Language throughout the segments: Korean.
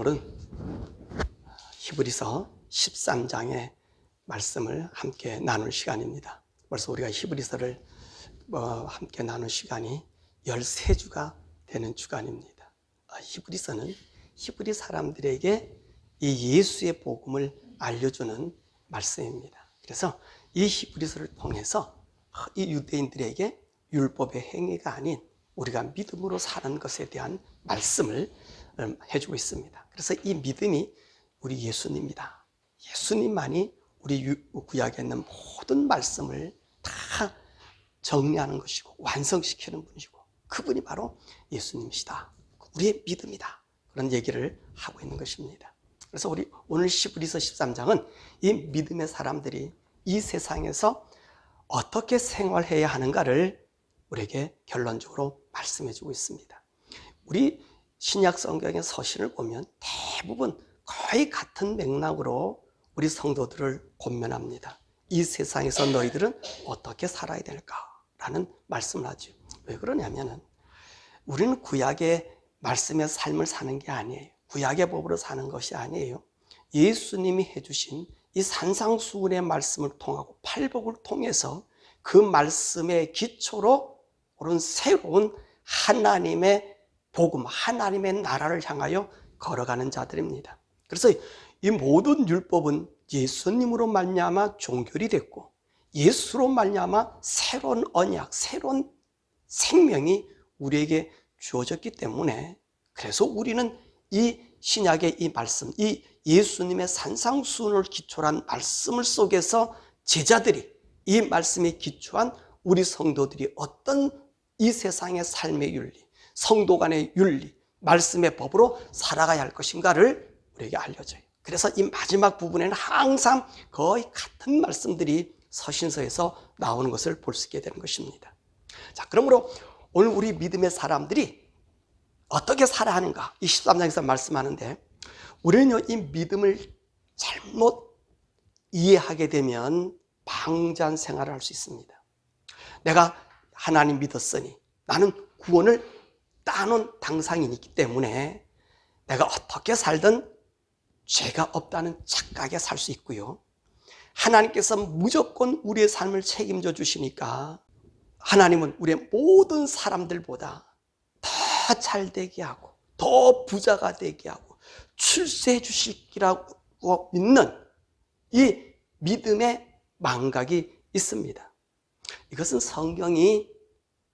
오늘은 히브리서 13장의 말씀을 함께 나눌 시간입니다. 벌써 우리가 히브리서를 함께 나눌 시간이 13주가 되는 주간입니다. 히브리서는 히브리 사람들에게 이 예수의 복음을 알려주는 말씀입니다. 그래서 이 히브리서를 통해서 이 유대인들에게 율법의 행위가 아닌 우리가 믿음으로 사는 것에 대한 말씀을 해주고 있습니다. 그래서 이 믿음이 우리 예수님이다. 예수님만이 우리 구약에 있는 모든 말씀을 다 정리하는 것이고 완성시키는 분이시고 그분이 바로 예수님이시다. 우리의 믿음이다. 그런 얘기를 하고 있는 것입니다. 그래서 우리 오늘 히브리서 13장은 이 믿음의 사람들이 이 세상에서 어떻게 생활해야 하는가를 우리에게 결론적으로 말씀해 주고 있습니다. 우리 신약 성경의 서신을 보면 대부분 거의 같은 맥락으로 우리 성도들을 권면합니다. 이 세상에서 너희들은 어떻게 살아야 될까라는 말씀을 하죠. 왜 그러냐면은 우리는 구약의 말씀의 삶을 사는 게 아니에요. 구약의 법으로 사는 것이 아니에요. 예수님이 해주신 이 산상수훈의 말씀을 통하고 팔복을 통해서 그 말씀의 기초로 옳은 새로운 하나님의 복음, 하나님의 나라를 향하여 걸어가는 자들입니다. 그래서 이 모든 율법은 예수님으로 말미암아 종결이 됐고 예수로 말미암아 새로운 언약, 새로운 생명이 우리에게 주어졌기 때문에 그래서 우리는 이 신약의 이 말씀, 이 예수님의 산상수훈을 기초로 한 말씀을 속에서 제자들이 이 말씀에 기초한 우리 성도들이 어떤 이 세상의 삶의 윤리, 성도 간의 윤리, 말씀의 법으로 살아가야 할 것인가를 우리에게 알려줘요. 그래서 이 마지막 부분에는 항상 거의 같은 말씀들이 서신서에서 나오는 것을 볼 수 있게 되는 것입니다. 자, 그러므로 오늘 우리 믿음의 사람들이 어떻게 살아야 하는가? 이 13장에서 말씀하는데 우리는 이 믿음을 잘못 이해하게 되면 방자한 생활을 할 수 있습니다. 내가 하나님 믿었으니 나는 구원을 따놓은 당상이기 때문에 내가 어떻게 살든 죄가 없다는 착각에 살 수 있고요. 하나님께서 무조건 우리의 삶을 책임져 주시니까 하나님은 우리의 모든 사람들보다 더 잘 되게 하고 더 부자가 되게 하고 출세해 주시기라고 믿는 이 믿음의 망각이 있습니다. 이것은 성경이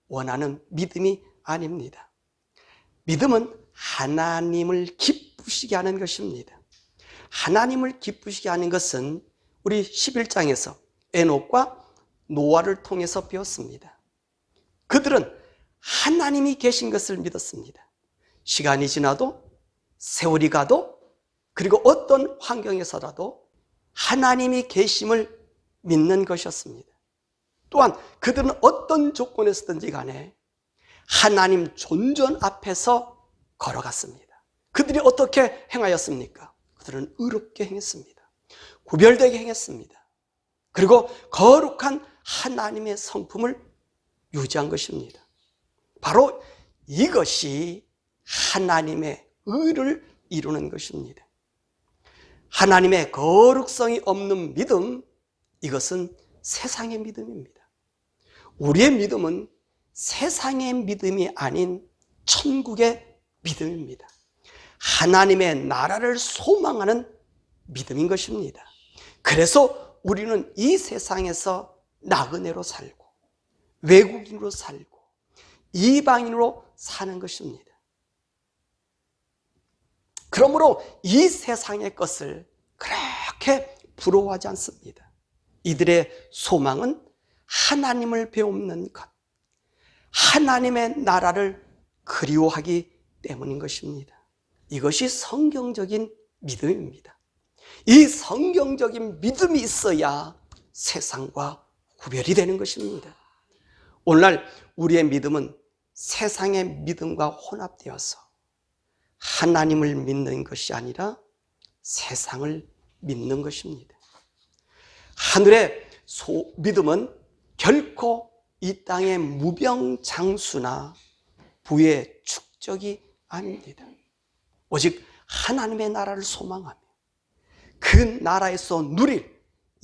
원하는 믿음이 아닙니다. 믿음은 하나님을 기쁘시게 하는 것입니다. 하나님을 기쁘시게 하는 것은 우리 11장에서 에녹과 노아를 통해서 배웠습니다. 그들은 하나님이 계신 것을 믿었습니다. 시간이 지나도 세월이 가도 그리고 어떤 환경에서라도 하나님이 계심을 믿는 것이었습니다. 또한 그들은 어떤 조건에서든지 간에 하나님 존전 앞에서 걸어갔습니다. 그들이 어떻게 행하였습니까? 그들은 의롭게 행했습니다. 구별되게 행했습니다. 그리고 거룩한 하나님의 성품을 유지한 것입니다. 바로 이것이 하나님의 의를 이루는 것입니다. 하나님의 거룩성이 없는 믿음, 이것은 세상의 믿음입니다. 우리의 믿음은 세상의 믿음이 아닌 천국의 믿음입니다. 하나님의 나라를 소망하는 믿음인 것입니다. 그래서 우리는 이 세상에서 나그네로 살고 외국인으로 살고 이방인으로 사는 것입니다. 그러므로 이 세상의 것을 그렇게 부러워하지 않습니다. 이들의 소망은 하나님을 배우는 것, 하나님의 나라를 그리워하기 때문인 것입니다. 이것이 성경적인 믿음입니다. 이 성경적인 믿음이 있어야 세상과 구별이 되는 것입니다. 오늘날 우리의 믿음은 세상의 믿음과 혼합되어서 하나님을 믿는 것이 아니라 세상을 믿는 것입니다. 하늘의 믿음은 결코 이 땅의 무병장수나 부의 축적이 아닙니다. 오직 하나님의 나라를 소망하며 그 나라에서 누릴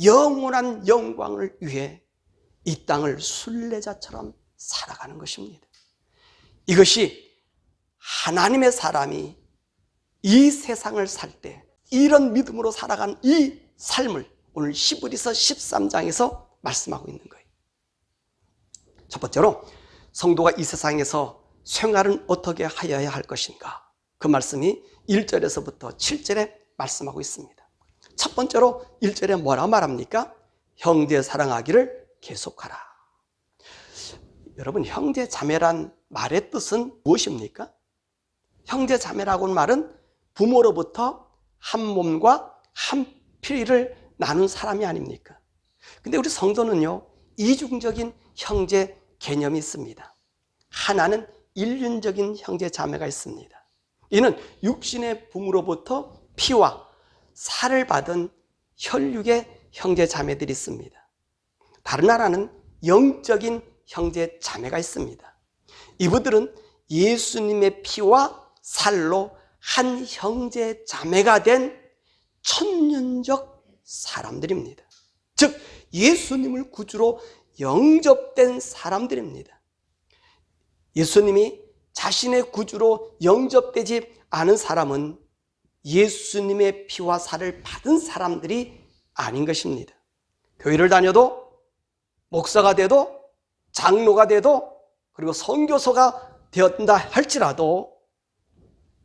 영원한 영광을 위해 이 땅을 순례자처럼 살아가는 것입니다. 이것이 하나님의 사람이 이 세상을 살 때 이런 믿음으로 살아가는 이 삶을 오늘 히브리서 13장에서 말씀하고 있는 거예요. 첫 번째로 성도가 이 세상에서 생활은 어떻게 하여야 할 것인가, 그 말씀이 1절에서부터 7절에 말씀하고 있습니다. 첫 번째로 1절에 뭐라 말합니까? 형제 사랑하기를 계속하라. 여러분, 형제 자매란 말의 뜻은 무엇입니까? 형제 자매라고는 말은 부모로부터 한 몸과 한 피를 나눈 사람이 아닙니까? 근데 우리 성도는요, 이중적인 형제 개념이 있습니다. 하나는 일륜적인 형제 자매가 있습니다. 이는 육신의 부모로부터 피와 살을 받은 혈육의 형제 자매들이 있습니다. 다른 하나는 영적인 형제 자매가 있습니다. 이분들은 예수님의 피와 살로 한 형제 자매가 된 천년적 사람들입니다. 즉 예수님을 구주로 영접된 사람들입니다. 예수님이 자신의 구주로 영접되지 않은 사람은 예수님의 피와 살을 받은 사람들이 아닌 것입니다. 교회를 다녀도, 목사가 돼도, 장로가 돼도, 그리고 선교사가 되었다 할지라도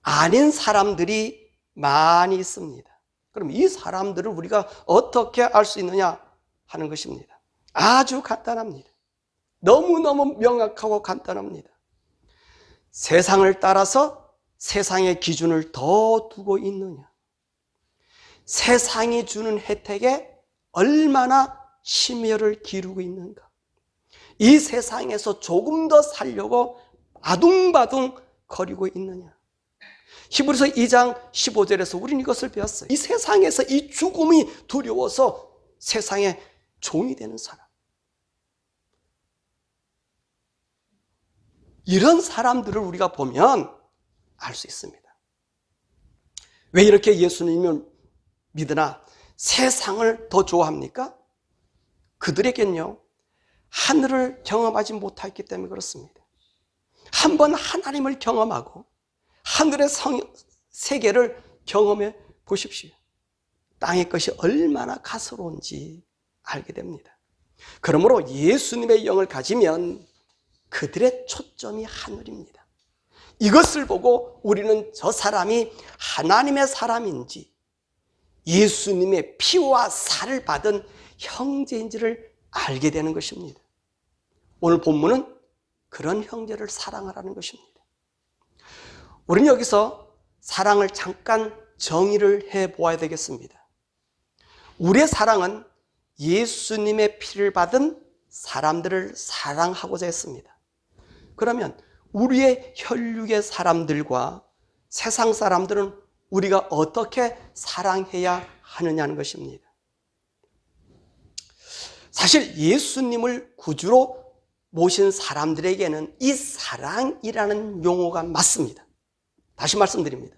아닌 사람들이 많이 있습니다. 그럼 이 사람들을 우리가 어떻게 알 수 있느냐 하는 것입니다. 아주 간단합니다. 너무너무 명확하고 간단합니다. 세상을 따라서 세상의 기준을 더 두고 있느냐, 세상이 주는 혜택에 얼마나 심혈을 기울이고 있는가, 이 세상에서 조금 더 살려고 아둥바둥 거리고 있느냐. 히브리서 2장 15절에서 우리는 이것을 배웠어요. 이 세상에서 이 죽음이 두려워서 세상의 종이 되는 사람, 이런 사람들을 우리가 보면 알 수 있습니다. 왜 이렇게 예수님을 믿으나 세상을 더 좋아합니까? 그들에겐요, 하늘을 경험하지 못했기 때문에 그렇습니다. 한번 하나님을 경험하고 하늘의 세계를 경험해 보십시오. 땅의 것이 얼마나 가스로운지 알게 됩니다. 그러므로 예수님의 영을 가지면 그들의 초점이 하늘입니다. 이것을 보고 우리는 저 사람이 하나님의 사람인지 예수님의 피와 살을 받은 형제인지를 알게 되는 것입니다. 오늘 본문은 그런 형제를 사랑하라는 것입니다. 우리는 여기서 사랑을 잠깐 정의를 해보아야 되겠습니다. 우리의 사랑은 예수님의 피를 받은 사람들을 사랑하고자 했습니다. 그러면 우리의 혈육의 사람들과 세상 사람들은 우리가 어떻게 사랑해야 하느냐는 것입니다. 사실 예수님을 구주로 모신 사람들에게는 이 사랑이라는 용어가 맞습니다. 다시 말씀드립니다.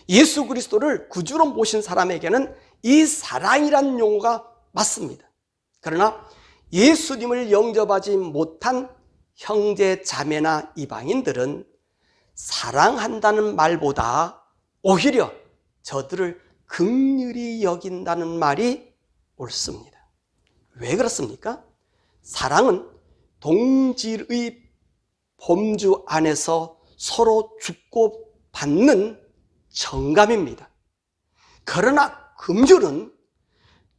예수 그리스도를 구주로 모신 사람에게는 이 사랑이라는 용어가 맞습니다. 그러나 예수님을 영접하지 못한 형제 자매나 이방인들은 사랑한다는 말보다 오히려 저들을 긍휼히 여긴다는 말이 옳습니다. 왜 그렇습니까? 사랑은 동질의 범주 안에서 서로 죽고 받는 정감입니다. 그러나 긍휼은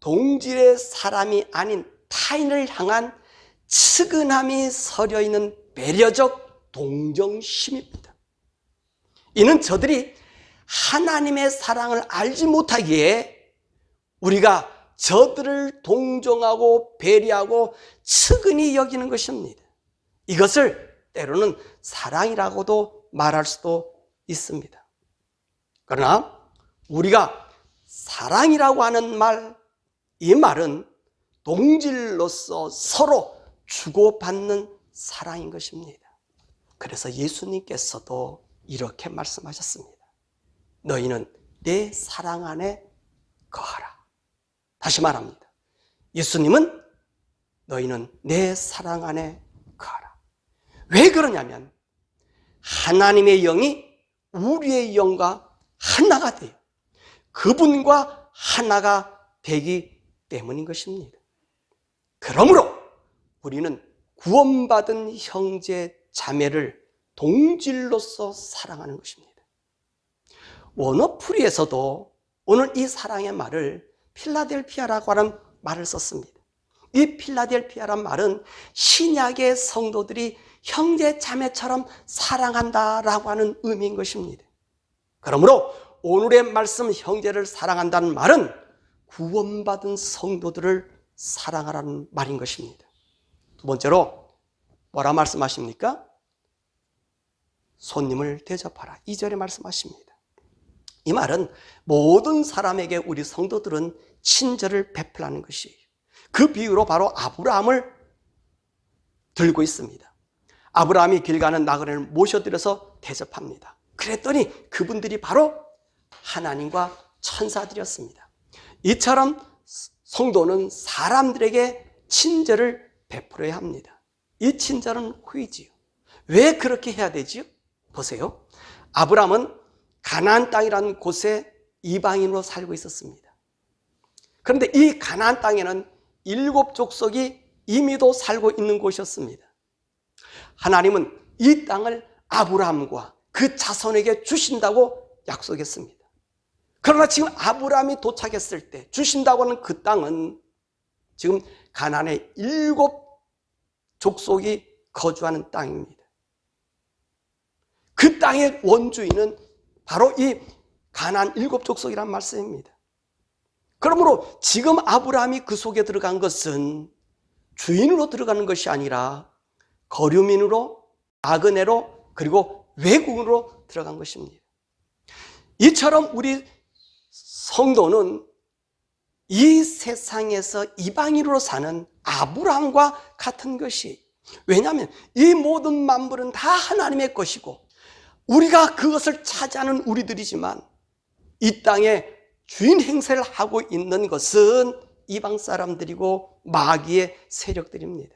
동질의 사람이 아닌 타인을 향한 측은함이 서려 있는 배려적 동정심입니다. 이는 저들이 하나님의 사랑을 알지 못하기에 우리가 저들을 동정하고 배려하고 측은히 여기는 것입니다. 이것을 때로는 사랑이라고도 말할 수도 있습니다. 그러나 우리가 사랑이라고 하는 말, 이 말은 동질로서 서로 주고받는 사랑인 것입니다. 그래서 예수님께서도 이렇게 말씀하셨습니다. 너희는 내 사랑 안에 거하라. 다시 말합니다. 예수님은 너희는 내 사랑 안에 거하라. 왜 그러냐면 하나님의 영이 우리의 영과 하나가 돼요. 그분과 하나가 되기 때문인 것입니다. 그러므로 우리는 구원받은 형제 자매를 동질로서 사랑하는 것입니다. 워너프리에서도 오늘 이 사랑의 말을 필라델피아라고 하는 말을 썼습니다. 이 필라델피아란 말은 신약의 성도들이 형제 자매처럼 사랑한다라고 하는 의미인 것입니다. 그러므로 오늘의 말씀 형제를 사랑한다는 말은 구원받은 성도들을 사랑하라는 말인 것입니다. 두 번째로 뭐라 말씀하십니까? 손님을 대접하라. 2절에 말씀하십니다. 이 말은 모든 사람에게 우리 성도들은 친절을 베풀라는 것이에요. 그 비유로 바로 아브라함을 들고 있습니다. 아브라함이 길 가는 나그네를 모셔드려서 대접합니다. 그랬더니 그분들이 바로 하나님과 천사들이었습니다. 이처럼 성도는 사람들에게 친절을 베풀어야 합니다. 이 친절은 후이지요. 왜 그렇게 해야 되지요? 보세요. 아브라함은 가나안 땅이라는 곳에 이방인으로 살고 있었습니다. 그런데 이 가나안 땅에는 7 족속이 이미도 살고 있는 곳이었습니다. 하나님은 이 땅을 아브라함과 그 자손에게 주신다고 약속했습니다. 그러나 지금 아브라함이 도착했을 때 주신다고 하는 그 땅은 지금 가나안의 7 족속이 거주하는 땅입니다. 그 땅의 원주인은 바로 이 가나안 7 족속이란 말씀입니다. 그러므로 지금 아브라함이 그 속에 들어간 것은 주인으로 들어가는 것이 아니라 거류민으로, 나그네로, 그리고 외국인으로 들어간 것입니다. 이처럼 우리 성도는 이 세상에서 이방인으로 사는 아브라함과 같은 것이, 왜냐하면 이 모든 만물은 다 하나님의 것이고 우리가 그것을 차지하는 우리들이지만 이 땅에 주인 행세를 하고 있는 것은 이방 사람들이고 마귀의 세력들입니다.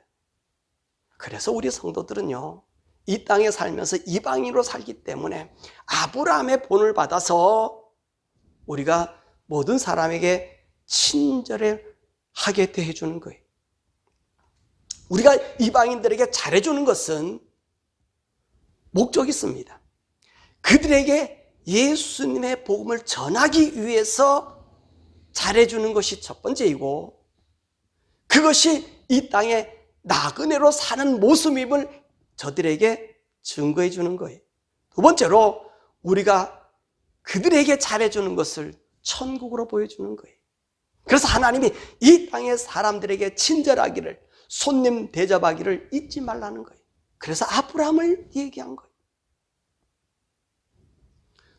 그래서 우리 성도들은요, 이 땅에 살면서 이방인으로 살기 때문에 아브라함의 본을 받아서 우리가 모든 사람에게 친절을 하게 대해주는 거예요. 우리가 이방인들에게 잘해주는 것은 목적이 있습니다. 그들에게 예수님의 복음을 전하기 위해서 잘해주는 것이 첫 번째이고, 그것이 이 땅에 나그네로 사는 모습임을 저들에게 증거해 주는 거예요. 두 번째로 우리가 그들에게 잘해주는 것을 천국으로 보여주는 거예요. 그래서 하나님이 이 땅의 사람들에게 친절하기를, 손님 대접하기를 잊지 말라는 거예요. 그래서 아브라함을 얘기한 거예요.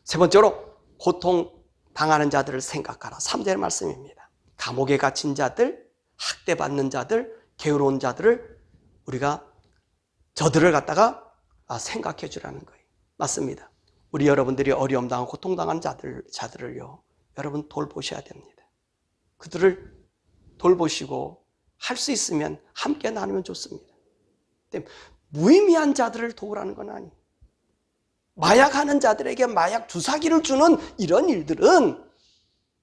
세 번째로 고통당하는 자들을 생각하라. 3절의 말씀입니다. 감옥에 갇힌 자들, 학대받는 자들, 게으로운 자들을 우리가 저들을 갖다가 생각해 주라는 거예요. 맞습니다. 우리 여러분들이 어려움 당하고 고통당한 자들을요, 여러분 돌보셔야 됩니다. 그들을 돌보시고 할 수 있으면 함께 나누면 좋습니다. 무의미한 자들을 도우라는 건 아니에요. 마약하는 자들에게 마약 주사기를 주는 이런 일들은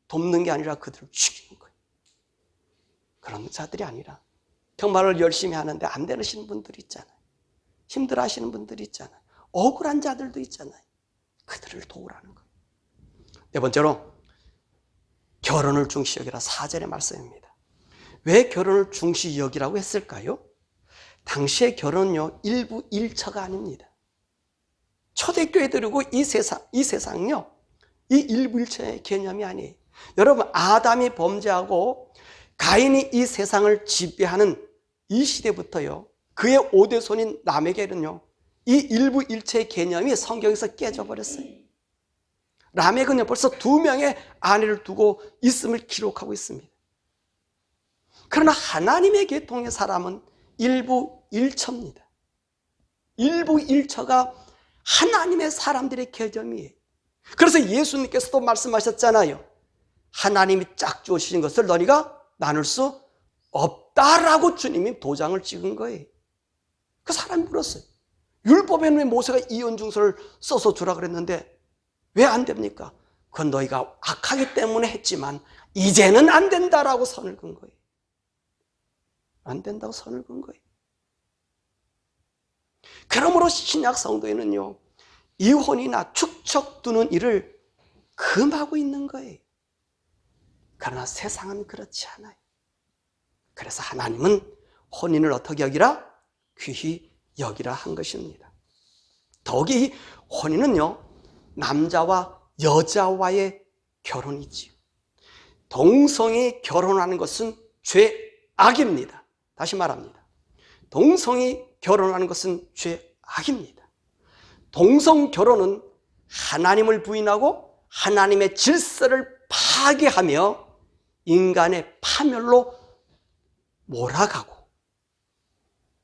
돕는 게 아니라 그들을 죽이는 거예요. 그런 자들이 아니라 정말을 열심히 하는데 안 되시는 분들이 있잖아요. 힘들어 하시는 분들이 있잖아요. 억울한 자들도 있잖아요. 그들을 도우라는 거예요. 네 번째로 결혼을 중시 여기라. 4절의 말씀입니다. 왜 결혼을 중시 여기라고 했을까요? 당시의 결혼은요, 일부 일처가 아닙니다. 초대교회들이고 이 세상요, 이 일부 일처의 개념이 아니에요. 여러분, 아담이 범죄하고 가인이 이 세상을 지배하는 이 시대부터요, 그의 5대 손인 라멕에는요, 이 일부 일체의 개념이 성경에서 깨져버렸어요. 라멕은요, 벌써 2명의 아내를 두고 있음을 기록하고 있습니다. 그러나 하나님의 계통의 사람은 일부 일처입니다. 일부 일처가 하나님의 사람들의 개념이에요. 그래서 예수님께서도 말씀하셨잖아요. 하나님이 짝 주신 것을 너희가 나눌 수 없다라고 주님이 도장을 찍은 거예요. 그 사람이 물었어요. 율법에는 왜 모세가 이연중서를 써서 주라 그랬는데 왜 안 됩니까? 그건 너희가 악하기 때문에 했지만 이제는 안 된다라고 선을 그은 거예요. 안 된다고 선을 그은 거예요. 그러므로 신약 성도에는요, 이혼이나 축척 두는 일을 금하고 있는 거예요. 그러나 세상은 그렇지 않아요. 그래서 하나님은 혼인을 어떻게 여기라? 귀히 여기라 한 것입니다. 더욱이 혼인은요, 남자와 여자와의 결혼이지요. 동성이 결혼하는 것은 죄악입니다. 다시 말합니다. 동성이 결혼하는 것은 죄악입니다. 동성 결혼은 하나님을 부인하고 하나님의 질서를 파괴하며 인간의 파멸로 몰아가고,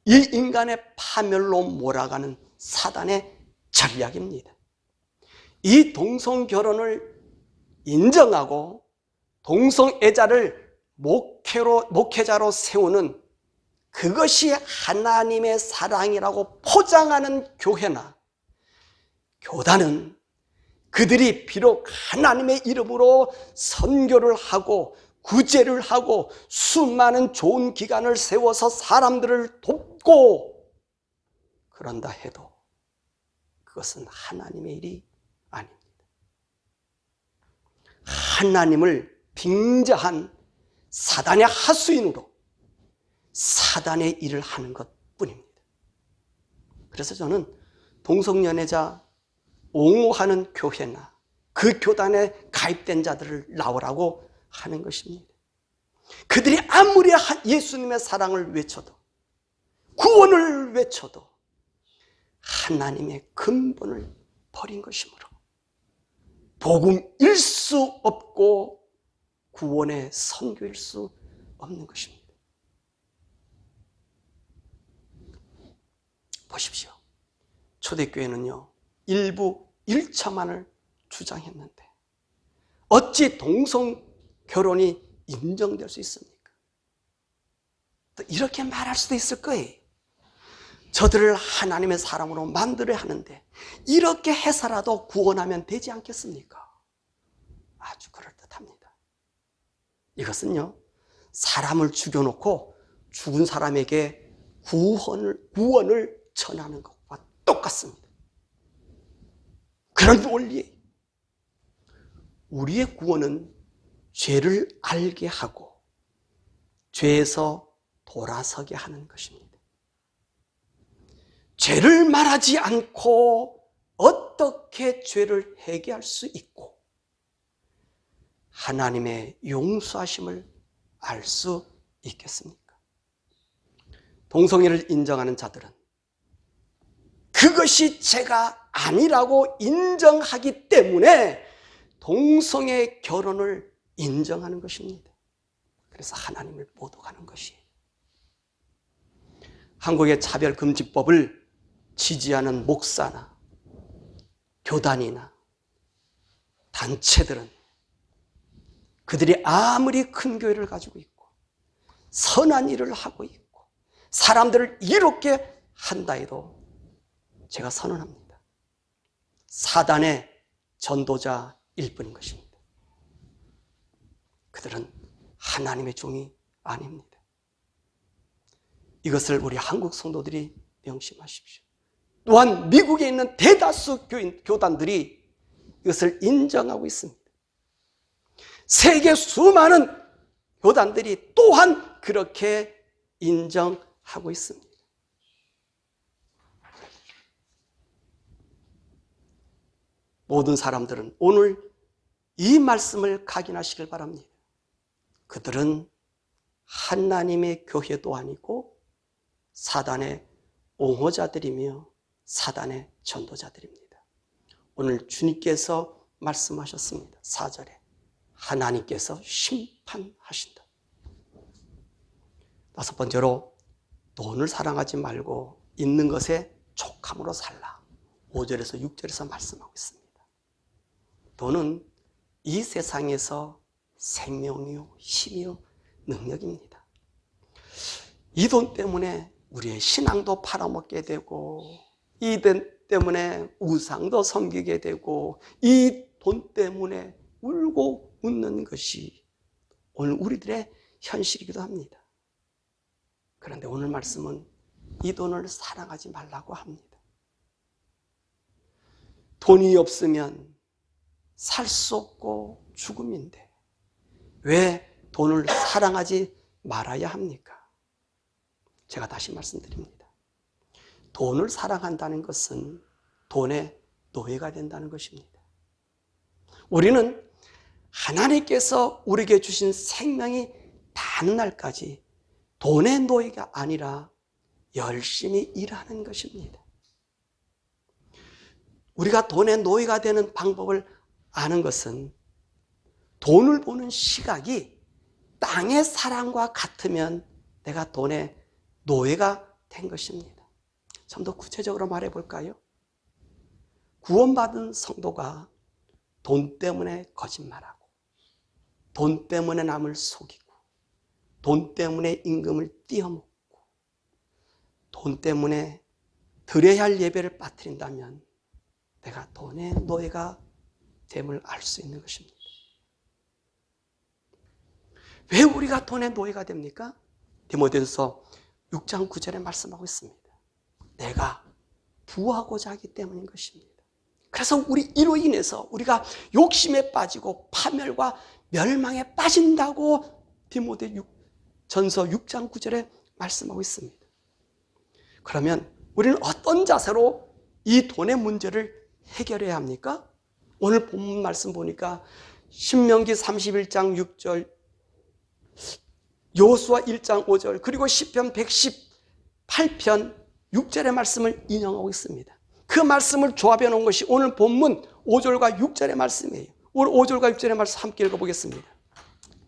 이 인간의 파멸로 몰아가는 사단의 전략입니다. 이 동성 결혼을 인정하고 동성애자를 목회자로 세우는, 그것이 하나님의 사랑이라고 포장하는 교회나 교단은 그들이 비록 하나님의 이름으로 선교를 하고 구제를 하고 수많은 좋은 기관을 세워서 사람들을 돕고 그런다 해도 그것은 하나님의 일이 아닙니다. 하나님을 빙자한 사단의 하수인으로 사단의 일을 하는 것뿐입니다. 그래서 저는 동성연애자 옹호하는 교회나 그 교단에 가입된 자들을 나오라고 하는 것입니다. 그들이 아무리 예수님의 사랑을 외쳐도, 구원을 외쳐도 하나님의 근본을 버린 것이므로 복음일 수 없고 구원의 선교일 수 없는 것입니다. 보십시오. 초대교회는요, 일부 일차만을 주장했는데 어찌 동성 결혼이 인정될 수 있습니까? 또 이렇게 말할 수도 있을 거예요. 저들을 하나님의 사람으로 만들어야 하는데 이렇게 해서라도 구원하면 되지 않겠습니까? 아주 그럴듯합니다. 이것은요, 사람을 죽여놓고 죽은 사람에게 구원을 전하는 것과 똑같습니다. 그런 원리예요. 우리의 구원은 죄를 알게 하고 죄에서 돌아서게 하는 것입니다. 죄를 말하지 않고 어떻게 죄를 회개할 수 있고 하나님의 용서하심을 알 수 있겠습니까? 동성애를 인정하는 자들은 그것이 죄가 아니라고 인정하기 때문에 동성애 결혼을 인정하는 것입니다. 그래서 하나님을 모독하는 것이에요. 한국의 차별금지법을 지지하는 목사나 교단이나 단체들은 그들이 아무리 큰 교회를 가지고 있고 선한 일을 하고 있고 사람들을 이롭게 한다 해도 제가 선언합니다. 사단의 전도자일 뿐인 것입니다. 그들은 하나님의 종이 아닙니다. 이것을 우리 한국 성도들이 명심하십시오. 또한 미국에 있는 대다수 교단들이 이것을 인정하고 있습니다. 세계 수많은 교단들이 또한 그렇게 인정하고 있습니다. 모든 사람들은 오늘 이 말씀을 각인하시길 바랍니다. 그들은 하나님의 교회도 아니고 사단의 옹호자들이며 사단의 전도자들입니다. 오늘 주님께서 말씀하셨습니다. 4절에 하나님께서 심판하신다. 다섯 번째로 돈을 사랑하지 말고 있는 것에 족함으로 살라. 5절에서 6절에서 말씀하고 있습니다. 돈은 이 세상에서 생명이요, 힘이요, 능력입니다. 이 돈 때문에 우리의 신앙도 팔아먹게 되고, 이 돈 때문에 우상도 섬기게 되고, 이 돈 때문에 울고 웃는 것이 오늘 우리들의 현실이기도 합니다. 그런데 오늘 말씀은 이 돈을 사랑하지 말라고 합니다. 돈이 없으면 살 수 없고 죽음인데 왜 돈을 사랑하지 말아야 합니까? 제가 다시 말씀드립니다. 돈을 사랑한다는 것은 돈의 노예가 된다는 것입니다. 우리는 하나님께서 우리에게 주신 생명이 닿는 날까지 돈의 노예가 아니라 열심히 일하는 것입니다. 우리가 돈의 노예가 되는 방법을 아는 것은 돈을 보는 시각이 땅의 사랑과 같으면 내가 돈의 노예가 된 것입니다. 좀 더 구체적으로 말해 볼까요? 구원받은 성도가 돈 때문에 거짓말하고, 돈 때문에 남을 속이고, 돈 때문에 임금을 띄어먹고, 돈 때문에 드려야 할 예배를 빠뜨린다면 내가 돈의 노예가 됨을 알 수 있는 것입니다. 왜 우리가 돈의 노예가 됩니까? 디모데전서 6장 9절에 말씀하고 있습니다. 내가 부하고자 하기 때문인 것입니다. 그래서 이로 인해서 우리가 욕심에 빠지고 파멸과 멸망에 빠진다고 디모데전서 6장 9절에 말씀하고 있습니다. 그러면 우리는 어떤 자세로 이 돈의 문제를 해결해야 합니까? 오늘 본문 말씀 보니까 신명기 31장 6절, 여호수아 1장 5절, 그리고 시편 118편 6절의 말씀을 인용하고 있습니다. 그 말씀을 조합해 놓은 것이 오늘 본문 5절과 6절의 말씀이에요. 오늘 5절과 6절의 말씀 함께 읽어보겠습니다.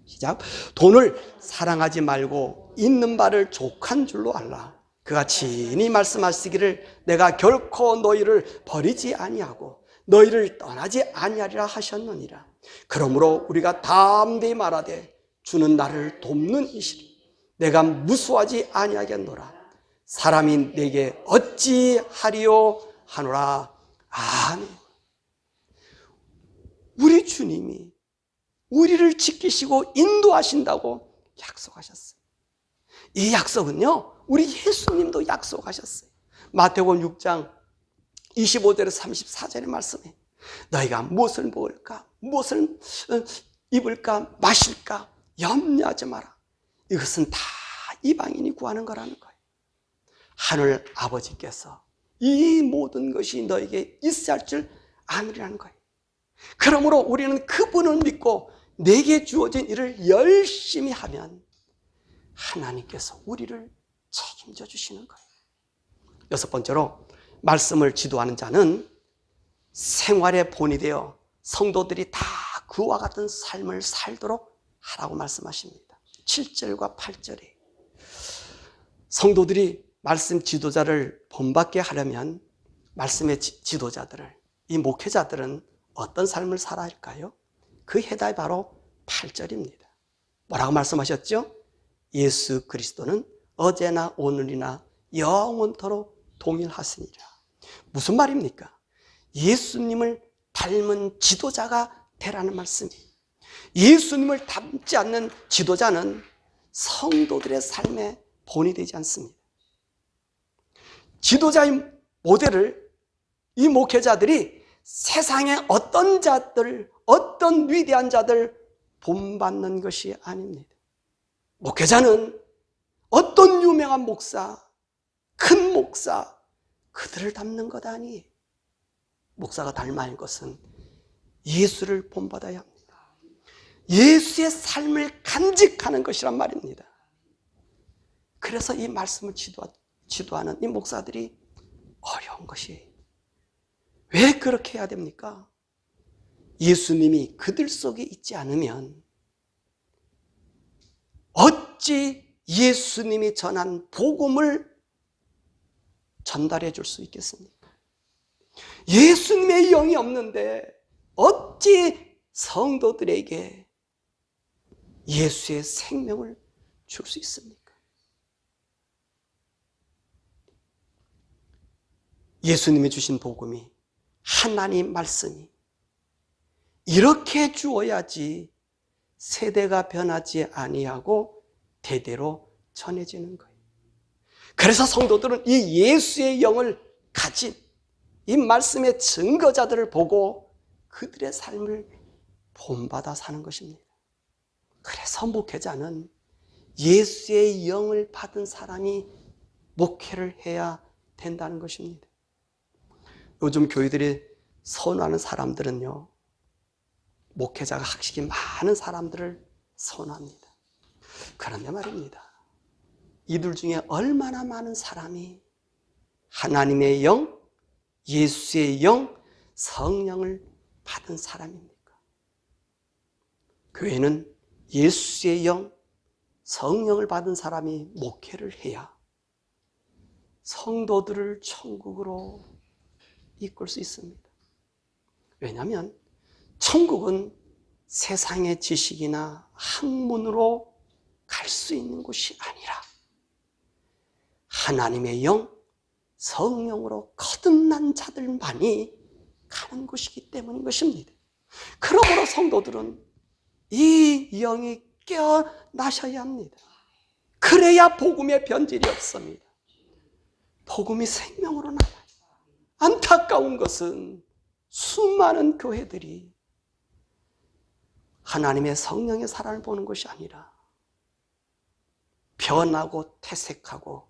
시작. 돈을 사랑하지 말고 있는 바를 족한 줄로 알라. 그가 친히 말씀하시기를 내가 결코 너희를 버리지 아니하고 너희를 떠나지 아니하리라 하셨느니라. 그러므로 우리가 담대히 말하되 주는 나를 돕는 이시니 내가 무수하지 아니하겠노라. 사람이 내게 어찌하리요 하노라. 아멘. 우리 주님이 우리를 지키시고 인도하신다고 약속하셨어요. 이 약속은요, 우리 예수님도 약속하셨어요. 마태복음 6장 25절에서 34절의 말씀에 너희가 무엇을 먹을까, 무엇을 입을까, 마실까 염려하지 마라. 이것은 다 이방인이 구하는 거라는 거예요. 하늘 아버지께서 이 모든 것이 너에게 있어야 할 줄 아느라는 거예요. 그러므로 우리는 그분을 믿고 내게 주어진 일을 열심히 하면 하나님께서 우리를 책임져 주시는 거예요. 여섯 번째로, 말씀을 지도하는 자는 생활의 본이 되어 성도들이 다 그와 같은 삶을 살도록 하라고 말씀하십니다. 7절과 8절에 성도들이 말씀 지도자를 본받게 하려면 말씀의 지도자들을, 이 목회자들은 어떤 삶을 살아야 할까요? 그 해답이 바로 8절입니다. 뭐라고 말씀하셨죠? 예수 그리스도는 어제나 오늘이나 영원토록 동일하시니라. 무슨 말입니까? 예수님을 닮은 지도자가 되라는 말씀이에요. 예수님을 닮지 않는 지도자는 성도들의 삶의 본이 되지 않습니다. 지도자의 모델을 이 목회자들이 세상의 어떤 자들, 어떤 위대한 자들 본받는 것이 아닙니다. 목회자는 어떤 유명한 목사, 큰 목사, 그들을 닮는 것 아니에요. 목사가 닮아야 할 것은 예수를 본받아야 합니다. 예수의 삶을 간직하는 것이란 말입니다. 그래서 이 말씀을 지도하는 이 목사들이 어려운 것이에요. 왜 그렇게 해야 됩니까? 예수님이 그들 속에 있지 않으면 어찌 예수님이 전한 복음을 전달해 줄 수 있겠습니까? 예수님의 영이 없는데 어찌 성도들에게 예수의 생명을 줄 수 있습니까? 예수님이 주신 복음이, 하나님 말씀이 이렇게 주어야지 세대가 변하지 아니하고 대대로 전해지는 거예요. 그래서 성도들은 이 예수의 영을 가진 이 말씀의 증거자들을 보고 그들의 삶을 본받아 사는 것입니다. 그래서 목회자는 예수의 영을 받은 사람이 목회를 해야 된다는 것입니다. 요즘 교회들이 선호하는 사람들은요, 목회자가 학식이 많은 사람들을 선호합니다. 그런데 말입니다, 이들 중에 얼마나 많은 사람이 하나님의 영, 예수의 영, 성령을 받은 사람입니까? 교회는 예수의 영, 성령을 받은 사람이 목회를 해야 성도들을 천국으로 이끌 수 있습니다. 왜냐하면 천국은 세상의 지식이나 학문으로 갈 수 있는 곳이 아니라 하나님의 영, 성령으로 거듭난 자들만이 가는 곳이기 때문인 것입니다. 그러므로 성도들은 이 영이 깨어나셔야 합니다. 그래야 복음의 변질이 없습니다. 복음이 생명으로 나와요. 안타까운 것은 수많은 교회들이 하나님의 성령의 사랑을 보는 것이 아니라 변하고 퇴색하고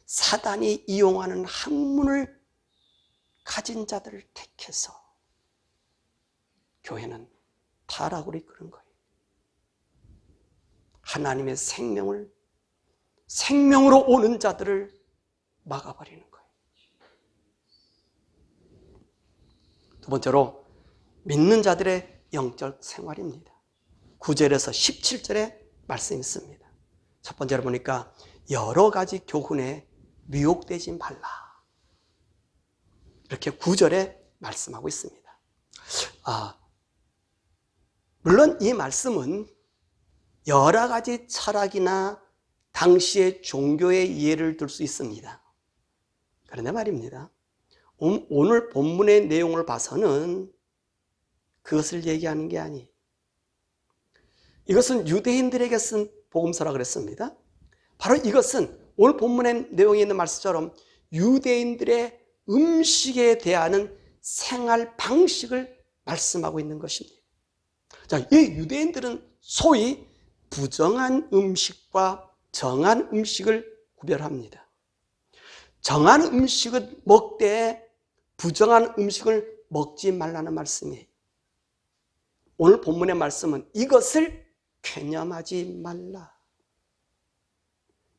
사단이 이용하는 학문을 가진 자들을 택해서 교회는 타락으로 이끄는 거예요. 하나님의 생명으로 오는 자들을 막아버리는 거예요. 두 번째로 믿는 자들의 영적 생활입니다. 9절에서 17절에 말씀이 있습니다. 첫 번째로 보니까 여러 가지 교훈에 미혹되지 말라, 이렇게 9절에 말씀하고 있습니다. 물론 이 말씀은 여러 가지 철학이나 당시의 종교의 예를 들 수 있습니다. 그런데 말입니다, 오늘 본문의 내용을 봐서는 그것을 얘기하는 게 아니에요. 이것은 유대인들에게 쓴 복음서라 그랬습니다. 바로 이것은 오늘 본문의 내용에 있는 말씀처럼 유대인들의 음식에 대한 생활 방식을 말씀하고 있는 것입니다. 자, 이 유대인들은 소위 부정한 음식과 정한 음식을 구별합니다. 정한 음식을 먹되 부정한 음식을 먹지 말라는 말씀이에요. 오늘 본문의 말씀은 이것을 쾌념하지 말라,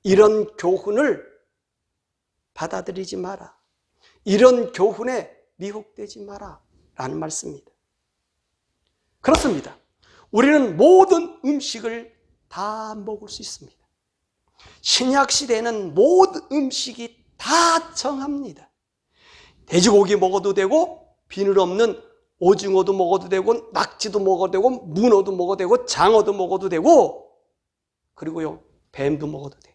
이런 교훈을 받아들이지 마라, 이런 교훈에 미혹되지 마라 라는 말씀입니다. 그렇습니다. 우리는 모든 음식을 다 먹을 수 있습니다. 신약시대에는 모든 음식이 다 정합니다. 돼지고기 먹어도 되고, 비늘 없는 오징어도 먹어도 되고, 낙지도 먹어도 되고, 문어도 먹어도 되고, 장어도 먹어도 되고, 그리고요, 뱀도 먹어도 돼요.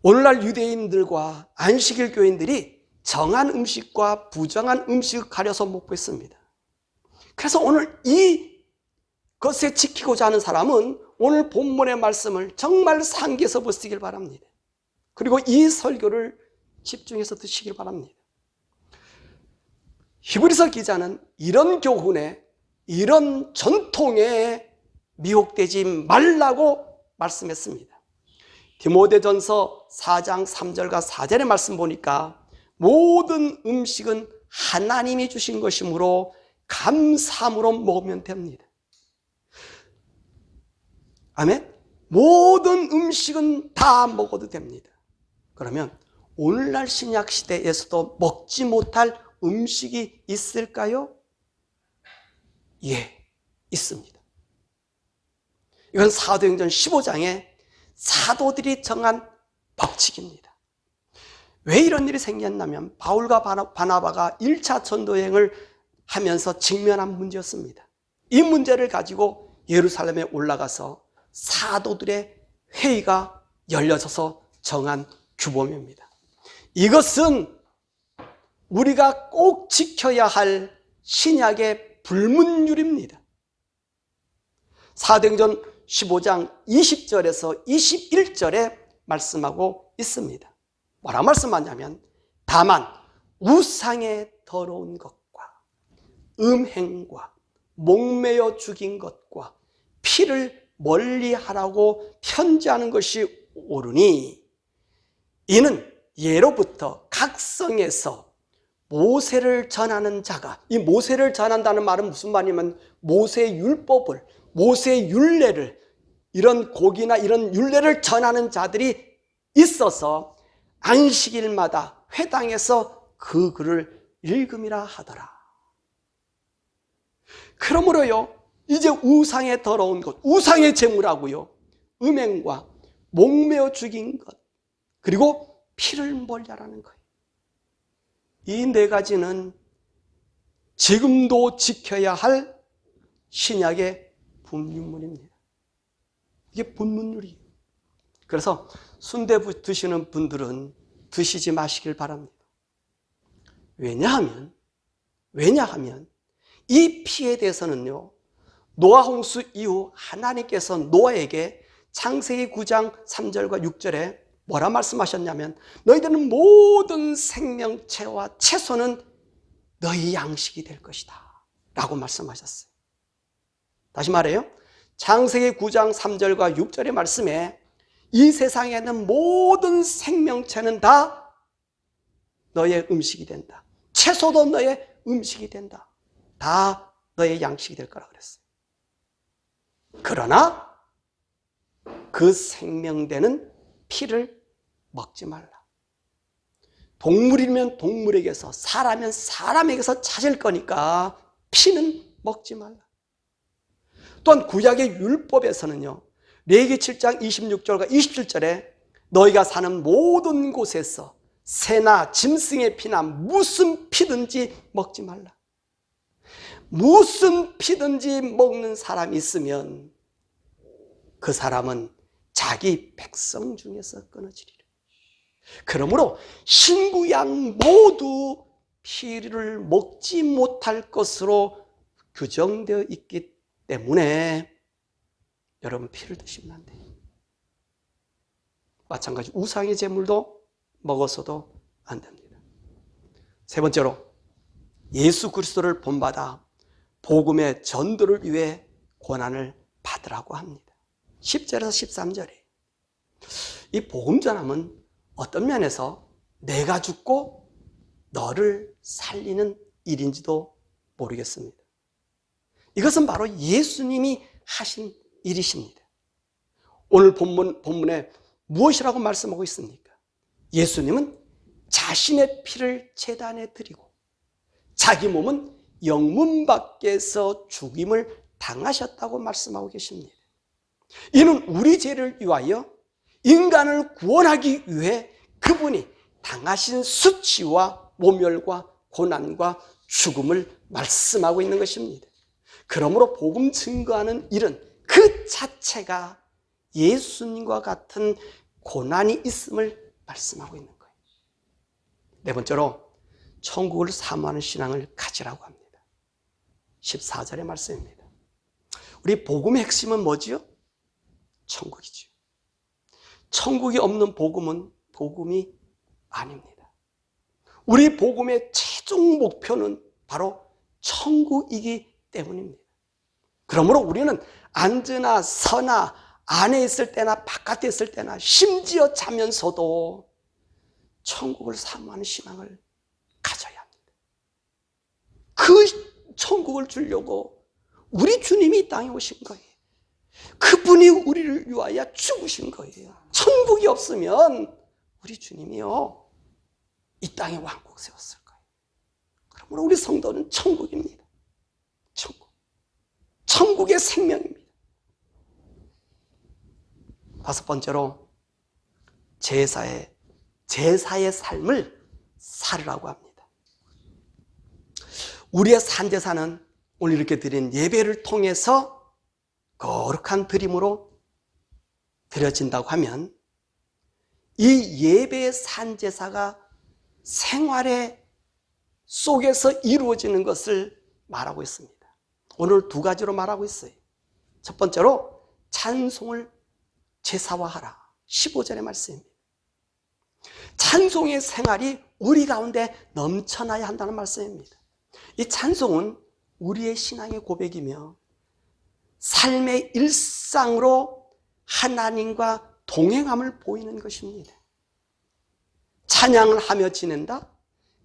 오늘날 유대인들과 안식일 교인들이 정한 음식과 부정한 음식을 가려서 먹고 있습니다. 그래서 오늘 이것에 지키고자 하는 사람은 오늘 본문의 말씀을 정말 상기해서 보시길 바랍니다. 그리고 이 설교를 집중해서 듣시길 바랍니다. 히브리서 기자는 이런 교훈에, 이런 전통에 미혹되지 말라고 말씀했습니다. 디모데전서 4장 3절과 4절의 말씀 보니까 모든 음식은 하나님이 주신 것이므로 감사함으로 먹으면 됩니다. 아멘? 모든 음식은 다 먹어도 됩니다. 그러면 오늘날 신약 시대에서도 먹지 못할 음식이 있을까요? 예, 있습니다. 이건 사도행전 15장에 사도들이 정한 법칙입니다. 왜 이런 일이 생겼냐면 바울과 바나바가 1차 전도여행을 하면서 직면한 문제였습니다. 이 문제를 가지고 예루살렘에 올라가서 사도들의 회의가 열려져서 정한 규범입니다. 이것은 우리가 꼭 지켜야 할 신약의 불문율입니다. 사도행전 15장 20절에서 21절에 말씀하고 있습니다. 뭐라 말씀하냐면 다만 우상에 더러운 것과 음행과 목매어 죽인 것과 피를 멀리하라고 편지하는 것이 옳으니 이는 예로부터 각 성에서 모세를 전하는 자가, 이 모세를 전한다는 말은 무슨 말이냐면 모세의 율법을, 모세의 율례를, 이런 곡이나 이런 율례를 전하는 자들이 있어서 안식일마다 회당에서 그 글을 읽음이라 하더라. 그러므로요, 이제 우상에 더러운 것, 우상의 제물하고요, 음행과 목매어 죽인 것, 그리고 피를 멀리하라는 거예요. 이 네 가지는 지금도 지켜야 할 신약의 분문율입니다. 이게 분문율이에요. 그래서 순대 드시는 분들은 드시지 마시길 바랍니다. 왜냐하면 이 피에 대해서는요, 노아 홍수 이후 하나님께서 노아에게 창세기 9장 3절과 6절에 뭐라 말씀하셨냐면 너희들은 모든 생명체와 채소는 너희 양식이 될 것이다 라고 말씀하셨어요. 다시 말해요, 창세기 9장 3절과 6절의 말씀에 이 세상에 있는 모든 생명체는 다 너의 음식이 된다. 채소도 너의 음식이 된다. 다 너의 양식이 될 거라 그랬어요. 그러나 그 생명되는 피를 먹지 말라. 동물이면 동물에게서, 사람이면 사람에게서 찾을 거니까 피는 먹지 말라. 또한 구약의 율법에서는요, 레위기 7장 26절과 27절에 너희가 사는 모든 곳에서 새나 짐승의 피나 무슨 피든지 먹지 말라. 무슨 피든지 먹는 사람이 있으면 그 사람은 자기 백성 중에서 끊어지리라. 그러므로 신구약 모두 피를 먹지 못할 것으로 규정되어 있기 때문에 여러분 피를 드시면 안 돼요. 마찬가지 우상의 제물도 먹어서도 안 됩니다. 세 번째로 예수 그리스도를 본받아 복음의 전도를 위해 고난을 받으라고 합니다. 10절에서 13절에 이 복음 전함은 어떤 면에서 내가 죽고 너를 살리는 일인지도 모르겠습니다. 이것은 바로 예수님이 하신 일이십니다. 오늘 본문에 무엇이라고 말씀하고 있습니까? 예수님은 자신의 피를 제단에 드리고 자기 몸은 영문 밖에서 죽임을 당하셨다고 말씀하고 계십니다. 이는 우리 죄를 위하여 인간을 구원하기 위해 그분이 당하신 수치와 모멸과 고난과 죽음을 말씀하고 있는 것입니다. 그러므로 복음 증거하는 일은 그 자체가 예수님과 같은 고난이 있음을 말씀하고 있는 거예요. 네 번째로 천국을 사모하는 신앙을 가지라고 합니다. 14절의 말씀입니다. 우리 복음의 핵심은 뭐지요? 천국이죠. 천국이 없는 복음은 복음이 아닙니다. 우리 복음의 최종 목표는 바로 천국이기 때문입니다. 그러므로 우리는 앉으나 서나 안에 있을 때나 바깥에 있을 때나 심지어 자면서도 천국을 사모하는 신앙을 가져야 합니다. 그 천국을 주려고 우리 주님이 이 땅에 오신 거예요. 그분이 우리를 위하여 죽으신 거예요. 천국이 없으면 우리 주님이요 이 땅에 왕국 세웠을 거예요. 그러므로 우리 성도는 천국입니다. 천국. 천국의 생명입니다. 다섯 번째로 제사의 제사의 삶을 살으라고 합니다. 우리의 산제사는 오늘 이렇게 드린 예배를 통해서 거룩한 드림으로 드려진다고 하면 이 예배의 산제사가 생활의 속에서 이루어지는 것을 말하고 있습니다. 오늘 두 가지로 말하고 있어요. 첫 번째로 찬송을 제사화하라. 15절의 말씀입니다. 찬송의 생활이 우리 가운데 넘쳐나야 한다는 말씀입니다. 이 찬송은 우리의 신앙의 고백이며 삶의 일상으로 하나님과 동행함을 보이는 것입니다. 찬양을 하며 지낸다?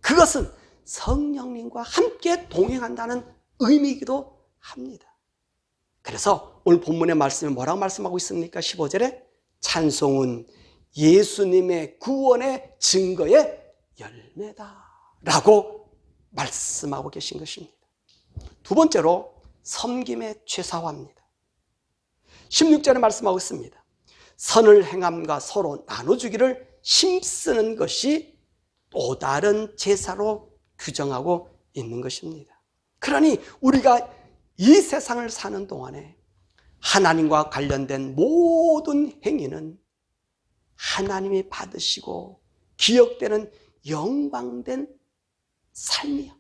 그것은 성령님과 함께 동행한다는 의미이기도 합니다. 그래서 오늘 본문의 말씀에 뭐라고 말씀하고 있습니까? 15절에 찬송은 예수님의 구원의 증거의 열매다 라고 말씀하고 계신 것입니다. 두 번째로 섬김의 최사화입니다. 16절에 말씀하고 있습니다. 선을 행함과 서로 나눠주기를 힘쓰는 것이 또 다른 제사로 규정하고 있는 것입니다. 그러니 우리가 이 세상을 사는 동안에 하나님과 관련된 모든 행위는 하나님이 받으시고 기억되는 영광된 삶이요.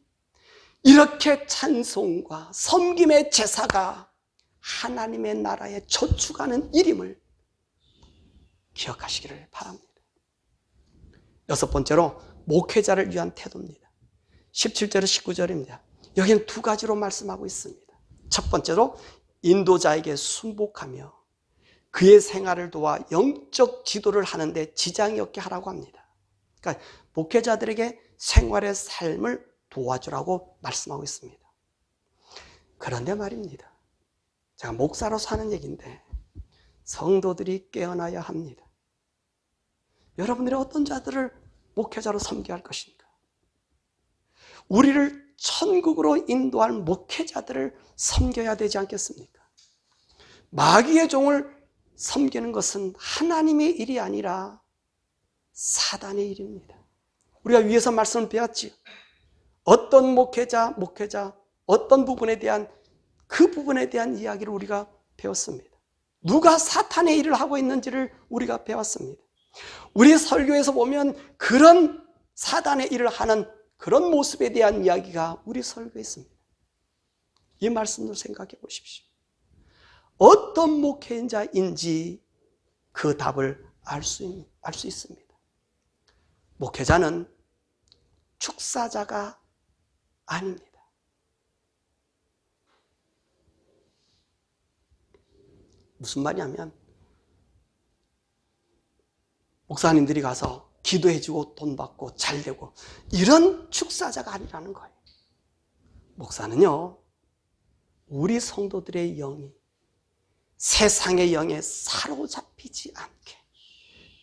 이렇게 찬송과 섬김의 제사가 하나님의 나라에 저축하는 일임을 기억하시기를 바랍니다. 여섯 번째로 목회자를 위한 태도입니다. 17절에서 19절입니다. 여기는 두 가지로 말씀하고 있습니다. 첫 번째로 인도자에게 순복하며 그의 생활을 도와 영적 지도를 하는데 지장이 없게 하라고 합니다. 그러니까 목회자들에게 생활의 삶을 도와주라고 말씀하고 있습니다. 그런데 말입니다. 제가 목사로서 하는 얘기인데 성도들이 깨어나야 합니다. 여러분들이 어떤 자들을 목회자로 섬겨야 할 것인가? 우리를 천국으로 인도할 목회자들을 섬겨야 되지 않겠습니까? 마귀의 종을 섬기는 것은 하나님의 일이 아니라 사단의 일입니다. 우리가 위에서 말씀을 배웠지요. 어떤 목회자, 어떤 부분에 대한 그 부분에 대한 이야기를 우리가 배웠습니다. 누가 사탄의 일을 하고 있는지를 우리가 배웠습니다. 우리 설교에서 보면 그런 사단의 일을 하는 그런 모습에 대한 이야기가 우리 설교에 있습니다. 이 말씀을 생각해 보십시오. 어떤 목회자인지 그 답을 알 수 있습니다. 목회자는 축사자가 아닙니다. 무슨 말이냐면 목사님들이 가서 기도해주고 돈 받고 잘 되고 이런 축사자가 아니라는 거예요. 목사는요, 우리 성도들의 영이 세상의 영에 사로잡히지 않게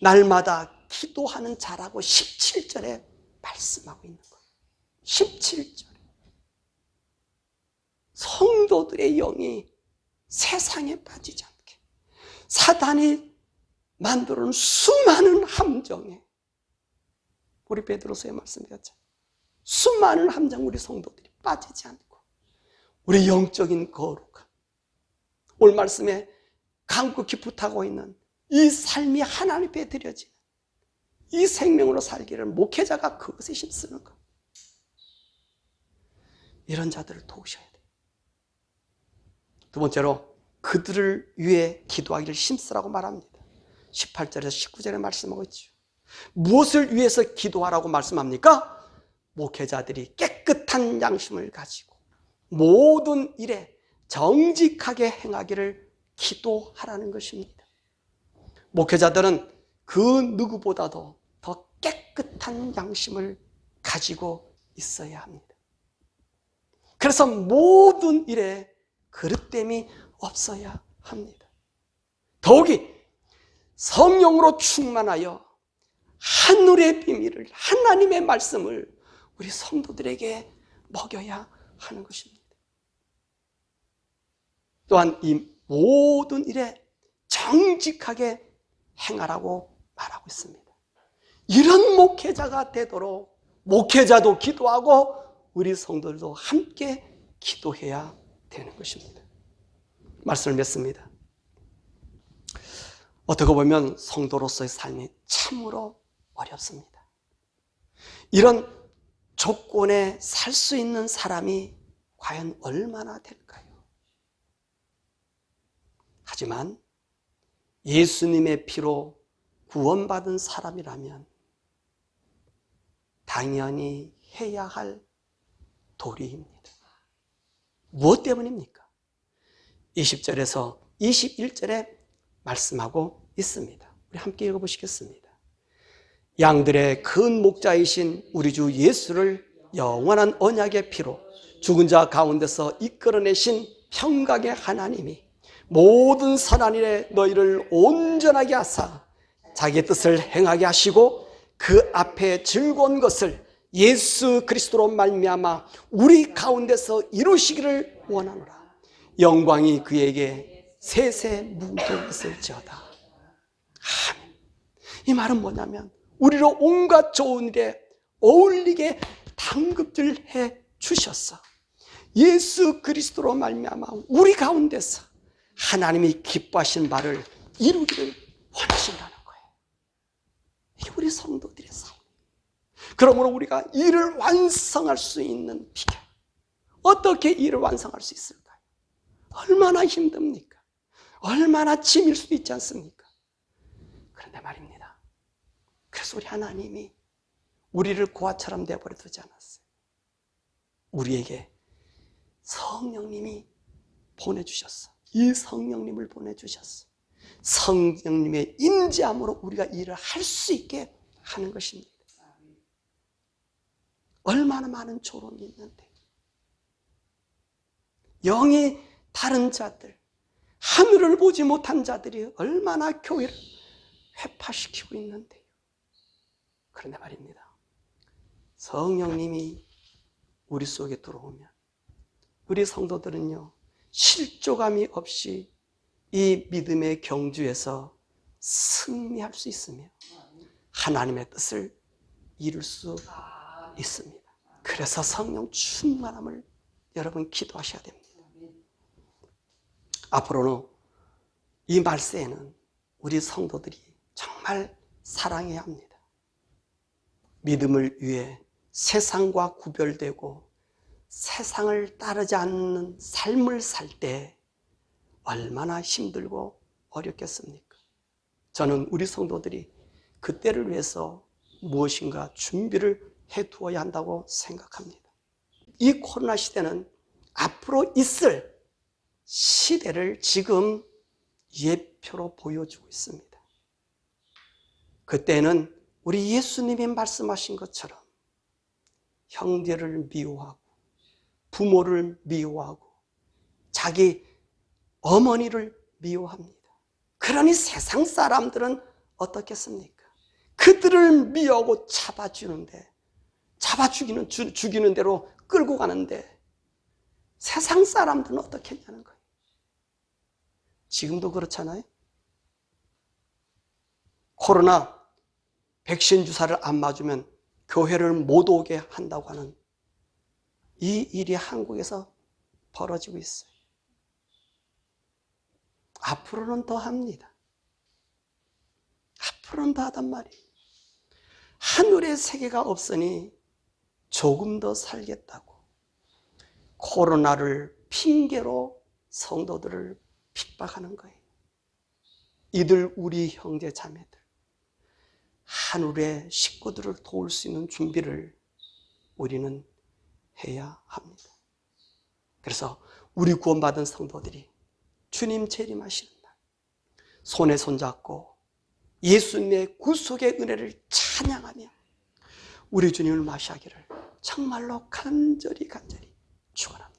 날마다 기도하는 자라고 17절에 말씀하고 있는 거예요. 17절에 성도들의 영이 세상에 빠지지 않게 사단이 만들어놓은 수많은 함정에 우리 베드로서의 말씀이었죠. 수많은 함정 우리 성도들이 빠지지 않고 우리 영적인 거룩함 오늘 말씀에 간곡히 부탁하고 있는 이 삶이 하나님 앞에 드려지는 이 생명으로 살기를 목회자가 그것에 힘쓰는 것. 이런 자들을 도우셔야 돼요. 두 번째로 그들을 위해 기도하기를 힘쓰라고 말합니다. 18절에서 19절에 말씀하고 있죠. 무엇을 위해서 기도하라고 말씀합니까? 목회자들이 깨끗한 양심을 가지고 모든 일에 정직하게 행하기를 기도하라는 것입니다. 목회자들은 그 누구보다도 더 깨끗한 양심을 가지고 있어야 합니다. 그래서 모든 일에 그릇됨이 없어야 합니다. 더욱이 성령으로 충만하여 하늘의 비밀을 하나님의 말씀을 우리 성도들에게 먹여야 하는 것입니다. 또한 이 모든 일에 정직하게 행하라고 말하고 있습니다. 이런 목회자가 되도록 목회자도 기도하고 우리 성도들도 함께 기도해야 되는 것입니다. 말씀을 맺습니다. 어떻게 보면 성도로서의 삶이 참으로 어렵습니다. 이런 조건에 살 수 있는 사람이 과연 얼마나 될까요? 하지만 예수님의 피로 구원받은 사람이라면 당연히 해야 할 도리입니다. 무엇 때문입니까? 20절에서 21절에 말씀하고 있습니다. 우리 함께 읽어보시겠습니다. 양들의 큰 목자이신 우리 주 예수를 영원한 언약의 피로 죽은 자 가운데서 이끌어내신 평강의 하나님이 모든 선한 일에 너희를 온전하게 하사 자기의 뜻을 행하게 하시고 그 앞에 즐거운 것을 예수 그리스도로 말미암아 우리 가운데서 이루시기를 원하노라. 영광이 그에게 세세 묻어있을지어다. 아멘. 이 말은 뭐냐면 우리로 온갖 좋은 일에 어울리게 당급질해 주셨어. 예수 그리스도로 말미암아 우리 가운데서 하나님이 기뻐하신 바를 이루기를 원하신다는 거예요. 이게 우리 성도들의 삶. 그러므로 우리가 일을 완성할 수 있는 비결. 어떻게 일을 완성할 수 있을까요? 얼마나 힘듭니까? 얼마나 짐일 수도 있지 않습니까? 그런데 말입니다. 그래서 우리 하나님이 우리를 고아처럼 내버려 두지 않았어요. 우리에게 성령님이 보내주셨어. 이 성령님을 보내주셨어. 성령님의 임재함으로 우리가 일을 할 수 있게 하는 것입니다. 얼마나 많은 조롱이 있는데, 영이 다른 자들, 하늘을 보지 못한 자들이 얼마나 교회를 회파시키고 있는데요. 그런데 말입니다. 성령님이 우리 속에 들어오면 우리 성도들은요, 실족함이 없이 이 믿음의 경주에서 승리할 수 있으며 하나님의 뜻을 이룰 수 있습니다. 그래서 성령 충만함을 여러분 기도하셔야 됩니다. 앞으로는 이 말세에는 우리 성도들이 정말 사랑해야 합니다. 믿음을 위해 세상과 구별되고 세상을 따르지 않는 삶을 살 때 얼마나 힘들고 어렵겠습니까? 저는 우리 성도들이 그때를 위해서 무엇인가 준비를 해두어야 한다고 생각합니다. 이 코로나 시대는 앞으로 있을 시대를 지금 예표로 보여주고 있습니다. 그때는 우리 예수님이 말씀하신 것처럼 형제를 미워하고 부모를 미워하고 자기 어머니를 미워합니다. 그러니 세상 사람들은 어떻겠습니까? 그들을 미워하고 죽이는 대로 끌고 가는데 세상 사람들은 어떻게 했냐는 거예요. 지금도 그렇잖아요. 코로나 백신 주사를 안 맞으면 교회를 못 오게 한다고 하는 이 일이 한국에서 벌어지고 있어요. 앞으로는 더 합니다. 앞으로는 더 하단 말이에요. 하늘의 세계가 없으니 조금 더 살겠다고 코로나를 핑계로 성도들을 핍박하는 거예요. 이들 우리 형제 자매들, 하늘의 식구들을 도울 수 있는 준비를 우리는 해야 합니다. 그래서 우리 구원받은 성도들이 주님 재림하시는 날 손에 손잡고 예수님의 구속의 은혜를 찬양하며 우리 주님을 맞이하기를 정말로 간절히 축원합니다.